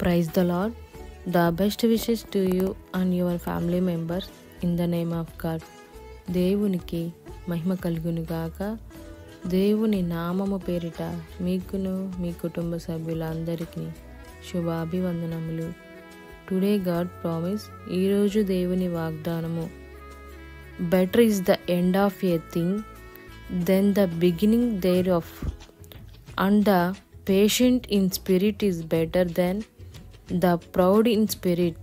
Praise the Lord. The best wishes to you and your family members in the name of God. దేవునికి మహిమ కలుగును గాక. దేవుని నామము పేరిట మీకును మీ కుటుంబ సభ్యులందరికీ శుభాభివందనములు. టుడే గాడ్ ప్రామిస్, ఈరోజు దేవుని వాగ్దానము. Better is the end of a thing than the beginning thereof, and the patient in spirit is better than the proud in spirit.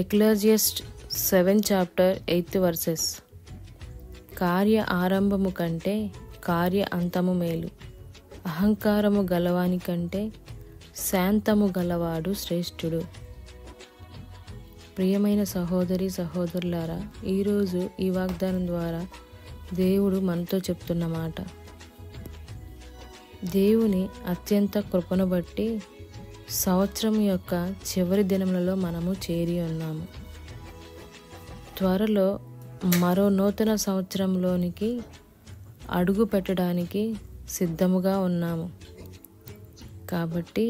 Ecclesiastes 7 chapter 8 verses. కార్య ఆరంభము కంటే కార్య అంతము మేలు, అహంకారము గలవాని కంటే శాంతము గలవాడు శ్రేష్ఠుడు. ప్రియమైన సహోదరి సహోదరులారా, ఈరోజు ఈ వాగ్దానం ద్వారా దేవుడు మనతో చెప్తున్న మాట, దేవుని అత్యంత కృపను బట్టి సంవత్సరం యొక్క చివరి దినములలో మనము చేరి ఉన్నాము. త్వరలో మరో నూతన సంవత్సరంలోనికి అడుగు పెట్టడానికి సిద్ధముగా ఉన్నాము. కాబట్టి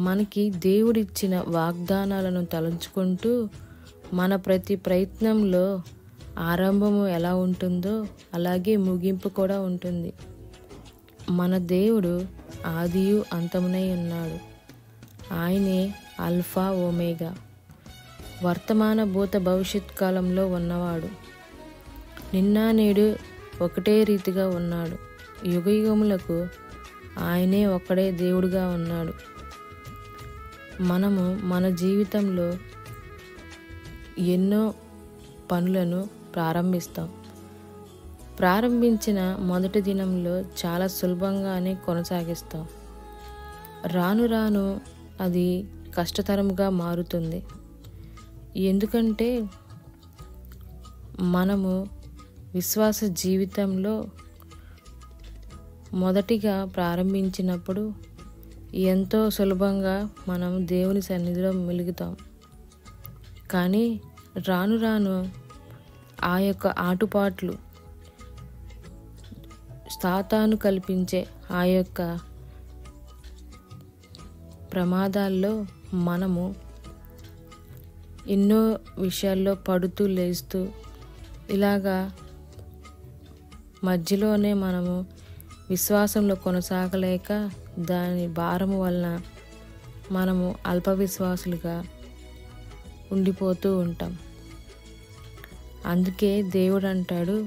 మనకి దేవుడిచ్చిన వాగ్దానాలను తలంచుకుంటూ మన ప్రతి ప్రయత్నంలో ఆరంభము ఎలా ఉంటుందో అలాగే ముగింపు కూడా ఉంటుంది. మన దేవుడు ఆదియు అంతమునై ఉన్నాడు. ఆయనే ఆల్ఫా ఓమేగా, వర్తమాన భూత భవిష్యత్ కాలంలో ఉన్నవాడు. నిన్న నేడు ఒకటే రీతిగా ఉన్నాడు. యుగయుగములకు ఆయనే ఒక్కడే దేవుడుగా ఉన్నాడు. మనము మన జీవితంలో ఎన్నో పనులను ప్రారంభించిన మొదటి దినంలో చాలా సులభంగానే కొనసాగిస్తాం. రాను రాను అది కష్టతరంగా మారుతుంది. ఎందుకంటే మనము విశ్వాస జీవితంలో మొదటిగా ప్రారంభించినప్పుడు ఎంతో సులభంగా మనం దేవుని సన్నిధిలో మెలుగుతాం. కానీ రాను రాను ఆ యొక్క ఆటుపాట్లు, సాతాను కల్పించే ఆ యొక్క ప్రమాదాల్లో మనము ఎన్నో విషయాల్లో పడుతూ లేస్తూ ఇలాగా మధ్యలోనే మనము విశ్వాసంలో కొనసాగలేక దాని భారము వలన మనము అల్ప విశ్వాసులుగా ఉండిపోతూ ఉంటాం. అందుకే దేవుడు అంటాడు,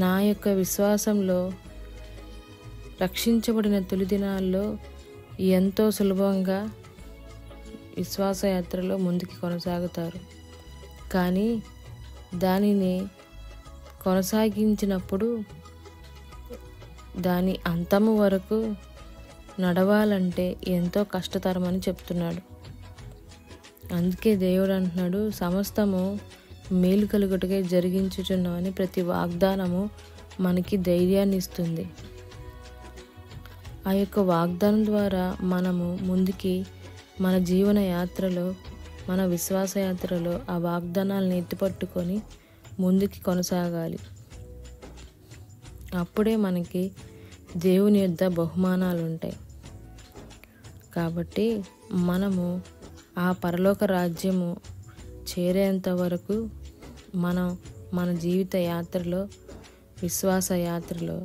నా యొక్క విశ్వాసంలో రక్షించబడిన తొలి దినాల్లో ఎంతో సులభంగా విశ్వాసయాత్రలో ముందుకు కొనసాగుతారు. కానీ దానిని కొనసాగించినప్పుడు దాని అంతము వరకు నడవాలంటే ఎంతో కష్టతరమని చెప్తున్నాడు. అందుకే దేవుడు అంటున్నాడు, సమస్తము మేలు కలుగుటకే జరిగించుచున్నామని. ప్రతి వాగ్దానము మనకి ధైర్యాన్ని ఇస్తుంది. ఆ యొక్క వాగ్దానం ద్వారా మనము ముందుకి మన జీవన యాత్రలో, మన విశ్వాస యాత్రలో ఆ వాగ్దానాలను ఎత్తిపట్టుకొని ముందుకి కొనసాగాలి. అప్పుడే మనకి దేవుని యొద్ద బహుమానాలు ఉంటాయి. కాబట్టి మనము ఆ పరలోక రాజ్యము చేరేంత వరకు మనం మన జీవిత యాత్రలో, విశ్వాస యాత్రలో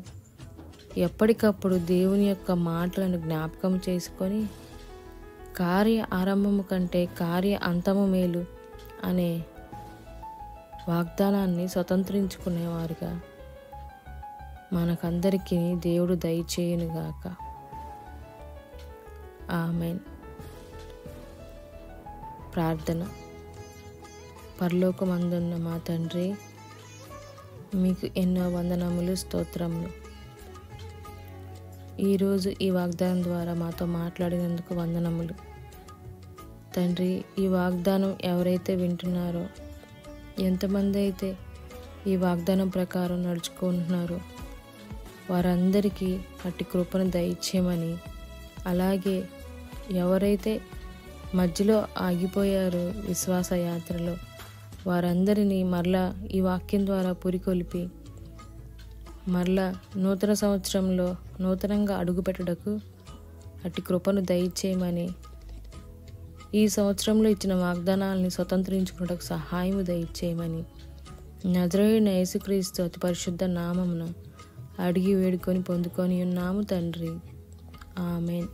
ఎప్పటికప్పుడు దేవుని యొక్క మాటలను జ్ఞాపకం చేసుకొని కార్య ఆరంభము కంటే కార్య అంతము మేలు అనే వాగ్దానాన్ని స్వతంత్రించుకునేవారుగా మనకందరికీ దేవుడు దయచేయునుగాక. ఆమేన్. ప్రార్థన. పరలోకమందున్న మా తండ్రి, మీకు ఎన్నో వందనములు, స్తోత్రములు. ఈరోజు ఈ వాగ్దానం ద్వారా మాతో మాట్లాడినందుకు వందనములు తండ్రి. ఈ వాగ్దానం ఎవరైతే వింటున్నారో, ఎంతమంది అయితే ఈ వాగ్దానం ప్రకారం నడుచుకుంటున్నారో వారందరికీ అట్టి కృపను దయచేయమని, అలాగే ఎవరైతే మధ్యలో ఆగిపోయారో విశ్వాస యాత్రలో వారందరినీ మరలా ఈ వాక్యం ద్వారా పురికొల్పి మరలా నూతన సంవత్సరంలో నూతనంగా అడుగుపెట్టుటకు అట్టి కృపను దయచేయమని, ఈ సంవత్సరంలో ఇచ్చిన వాగ్దానాలని స్వతంత్రించుకున్నటకు సహాయము దయచేయమని నజరేయుడైన యేసుక్రీస్తు అతి పరిశుద్ధ నామమున అడిగి వేడుకొని పొందుకొని ఉన్నాము తండ్రి. ఆమేన్.